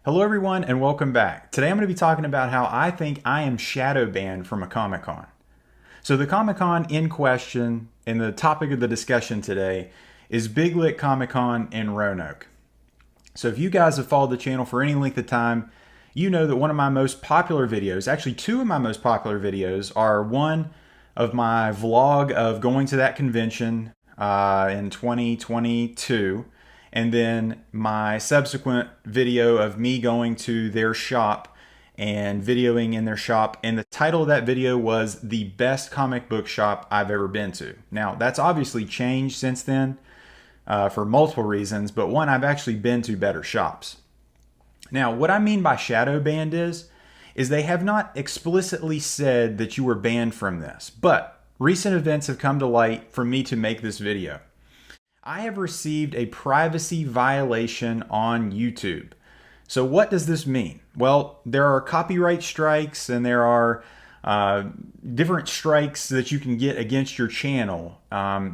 Hello everyone and welcome back. Today I'm going to be talking about how I think I am shadow banned from a Comic-Con. So the Comic-Con in question and the topic of the discussion today is Big Lick Comic-Con in Roanoke. So if you guys have followed the channel for any length of time, you know that one of my most popular videos, actually two of my most popular videos, are one of my vlog of going to that convention in 2022, and then my subsequent video of me going to their shop and videoing in their shop. And the title of that video was The Best Comic Book Shop I've Ever Been To. Now, that's obviously changed since then for multiple reasons, but one, I've actually been to better shops. Now, what I mean by shadow banned is they have not explicitly said that you were banned from this, but recent events have come to light for me to make this video. I have received a privacy violation on YouTube. So what does this mean? Well, there are copyright strikes and there are different strikes that you can get against your channel.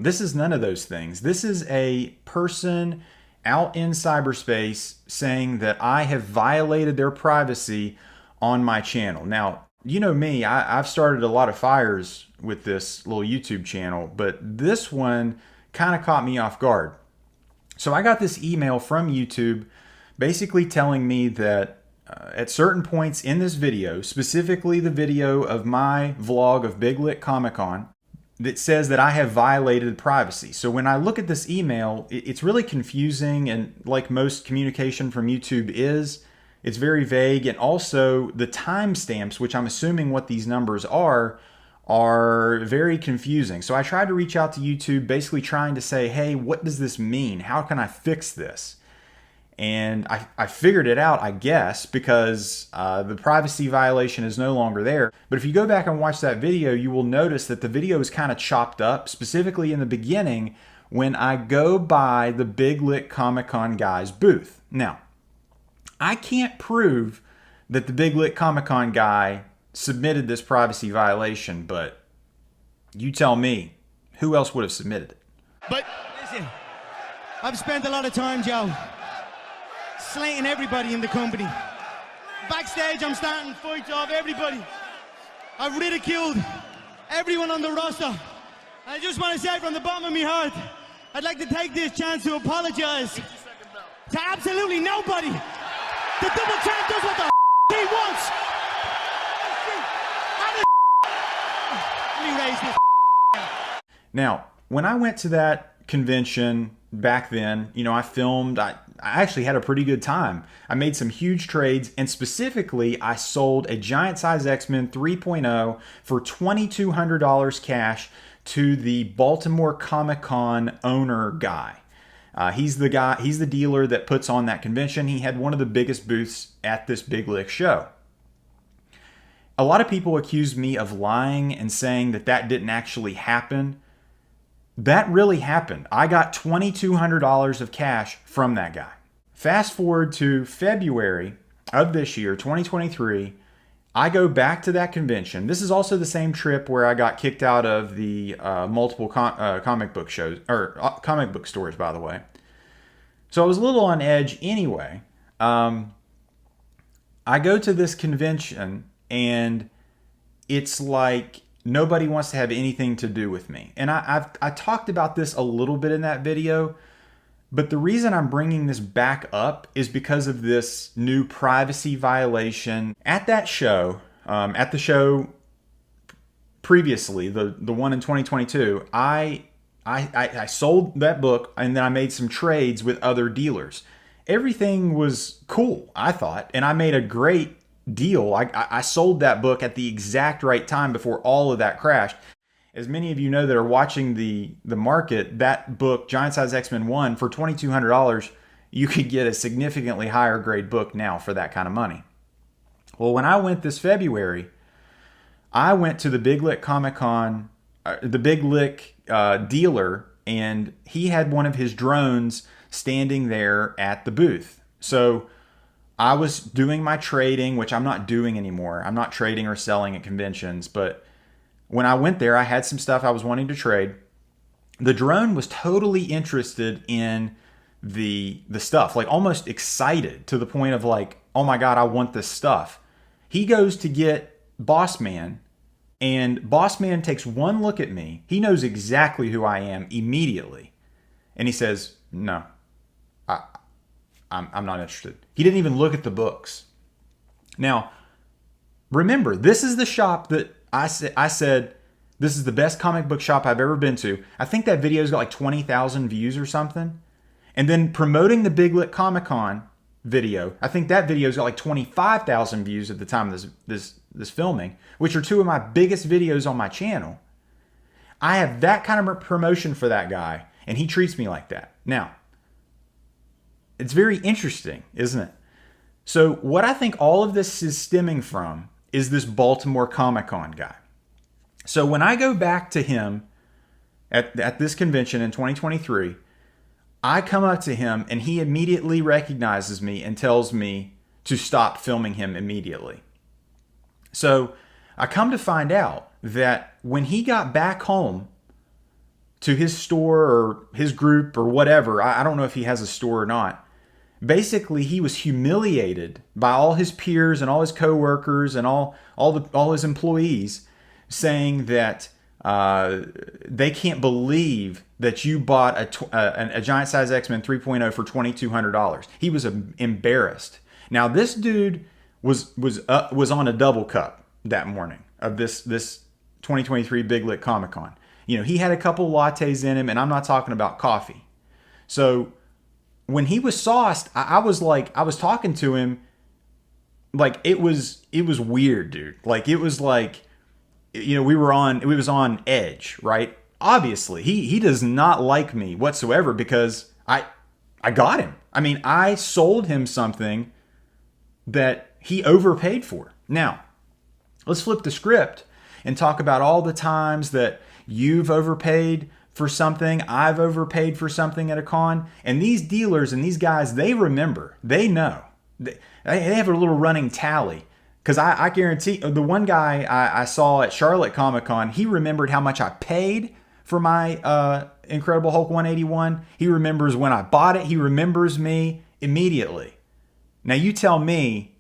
This is none of those things. This is a person out in cyberspace saying that I have violated their privacy on my channel. Now, you know me, I've started a lot of fires with this little YouTube channel, but this one kind of caught me off guard. So I got this email from YouTube basically telling me that at certain points in this video, specifically the video of my vlog of Big Lick Comic-Con, that says that I have violated privacy. So when I look at this email, it's really confusing, and like most communication from YouTube is, it's very vague, and also the timestamps, which I'm assuming what these numbers are very confusing. So I tried to reach out to YouTube basically trying to say, hey, what does this mean? How can I fix this? And I figured it out, I guess, because the privacy violation is no longer there. But if you go back and watch that video, you will notice that the video is kind of chopped up, specifically in the beginning when I go by the Big Lick Comic-Con guy's booth. Now, I can't prove that the Big Lick Comic-Con guy submitted this privacy violation, but you tell me, who else would have submitted it? But listen, I've spent a lot of time, Joe, slating everybody in the company. Backstage, I'm starting fights off everybody. I've ridiculed everyone on the roster. I just want to say from the bottom of my heart, I'd like to take this chance to apologize to absolutely nobody. The double champ does what the he wants. Now, when I went to that convention back then, you know, I filmed, I actually had a pretty good time. I made some huge trades, and specifically, I sold a Giant Size X-Men 3.0 for $2,200 cash to the Baltimore Comic-Con owner guy. He's the dealer that puts on that convention. He had one of the biggest booths at this Big Lick show. A lot of people accused me of lying and saying that that didn't actually happen. That really happened. I got $2,200 of cash from that guy. Fast forward to February of this year, 2023, I go back to that convention. This is also the same trip where I got kicked out of the multiple comic book shows, or comic book stores, by the way. So I was a little on edge anyway. I go to this convention, and it's like nobody wants to have anything to do with me. And I talked about this a little bit in that video, but the reason I'm bringing this back up is because of this new privacy violation at that show. At the show previously, the one in 2022, I sold that book, and then I made some trades with other dealers. Everything was cool, I thought, and I made a great deal. I sold that book at the exact right time before all of that crashed. As many of you know that are watching the market, that book, Giant Size X-Men 1, for $2,200, you could get a significantly higher grade book now for that kind of money. Well, when I went this February, I went to the Big Lick Comic-Con, the Big Lick dealer, and he had one of his drones standing there at the booth. So I was doing my trading, which I'm not doing anymore. I'm not trading or selling at conventions, but when I went there, I had some stuff I was wanting to trade. The drone was totally interested in the stuff, like almost excited to the point of like oh my God, I want this stuff. He goes to get Boss Man, and Boss Man takes one look at me. He knows exactly who I am immediately. And he says, no, I'm not interested. He didn't even look at the books. Now, remember, this is the shop that I said, this is the best comic book shop I've ever been to. I think that video's got like 20,000 views or something. And then promoting the Big Lit Comic Con video, I think that video's got like 25,000 views at the time of this filming, which are two of my biggest videos on my channel. I have that kind of promotion for that guy, and he treats me like that. Now, it's very interesting, isn't it? So what I think all of this is stemming from is this Baltimore Comic Con guy. So when I go back to him at this convention in 2023, I come up to him and he immediately recognizes me and tells me to stop filming him immediately. So I come to find out that when he got back home to his store or his group or whatever, I don't know if he has a store or not, basically he was humiliated by all his peers and all his coworkers and all his employees, saying that they can't believe that you bought a Giant Size X-Men 3.0 for $2,200. He was embarrassed. Now this dude was on a double cup that morning of this 2023 Big Lit Comic Con. You know, he had a couple lattes in him, and I'm not talking about coffee. So when he was sauced, I was talking to him like it was weird, dude. Like it was like, you know, it was on edge, right? Obviously, he does not like me whatsoever because I got him. I mean, I sold him something that he overpaid for. Now, let's flip the script and talk about all the times that you've overpaid for something, I've overpaid for something at a con, and these dealers and these guys, they remember, they know. They have a little running tally. Because I guarantee, the one guy I saw at Charlotte Comic Con, he remembered how much I paid for my Incredible Hulk 181. He remembers when I bought it. He remembers me immediately. Now you tell me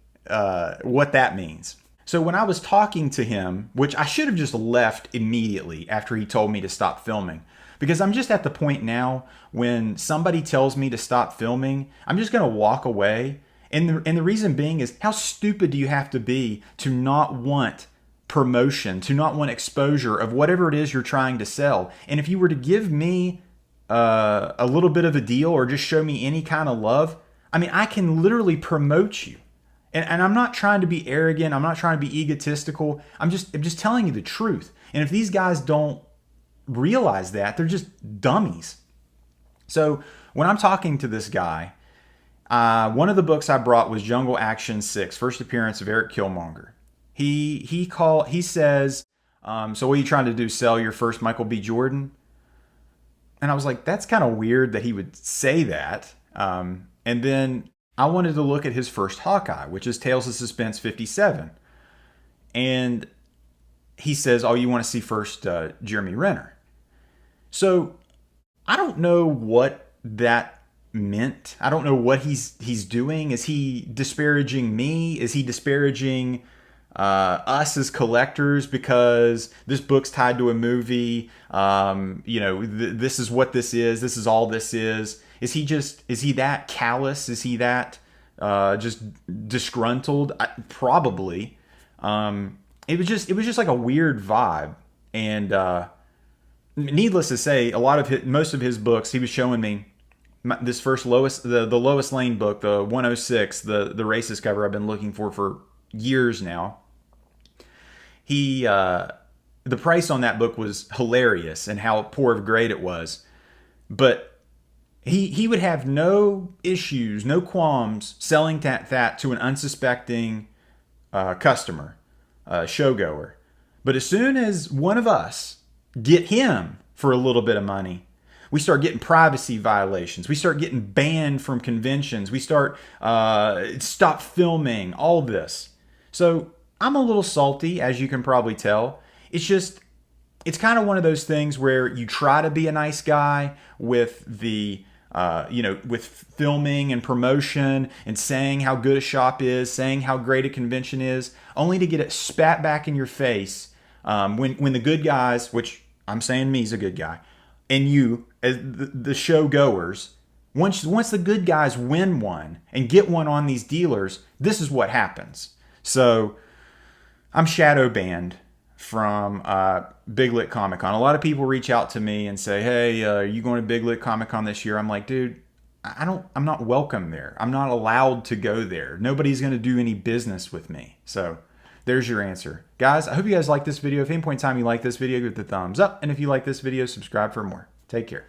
what that means. So when I was talking to him, which I should have just left immediately after he told me to stop filming, because I'm just at the point now when somebody tells me to stop filming, I'm just going to walk away. And the reason being is, how stupid do you have to be to not want promotion, to not want exposure of whatever it is you're trying to sell? And if you were to give me a little bit of a deal or just show me any kind of love, I mean, I can literally promote you. And I'm not trying to be arrogant. I'm not trying to be egotistical. I'm just telling you the truth. And if these guys don't realize that, they're just dummies. So when I'm talking to this guy, one of the books I brought was Jungle Action 6, first appearance of Eric Killmonger. He says, so what are you trying to do, sell your first Michael B. Jordan? And I was like, that's kind of weird that he would say that. And then I wanted to look at his first Hawkeye, which is Tales of Suspense 57. And he says, oh, you want to see first Jeremy Renner. So I don't know what that meant. I don't know what he's doing. Is he disparaging me? Is he disparaging us as collectors because this book's tied to a movie? This is what this is. This is all this is. Is he that callous? Is he that just disgruntled? Probably. It was just like a weird vibe. And needless to say, most of his books, he was showing me this first the Lois Lane book, the 106, the racist cover I've been looking for years now. The price on that book was hilarious and how poor of grade it was. But he would have no issues, no qualms selling that to an unsuspecting customer, showgoer. But as soon as one of us get him for a little bit of money, we start getting privacy violations. We start getting banned from conventions. We start stop filming, all this. So I'm a little salty, as you can probably tell. It's kind of one of those things where you try to be a nice guy with the with filming and promotion and saying how good a shop is, saying how great a convention is, only to get it spat back in your face when the good guys, which I'm saying me's a good guy, and you, as the show goers, once the good guys win one and get one on these dealers, this is what happens. So I'm shadow banned from Big Lit Comic Con. A lot of people reach out to me and say, "Hey, are you going to Big Lit Comic Con this year?" I'm like, dude, I'm not welcome there. I'm not allowed to go there. Nobody's going to do any business with me. So there's your answer. Guys, I hope you guys like this video. If at any point in time you like this video, give it the thumbs up. And if you like this video, subscribe for more. Take care.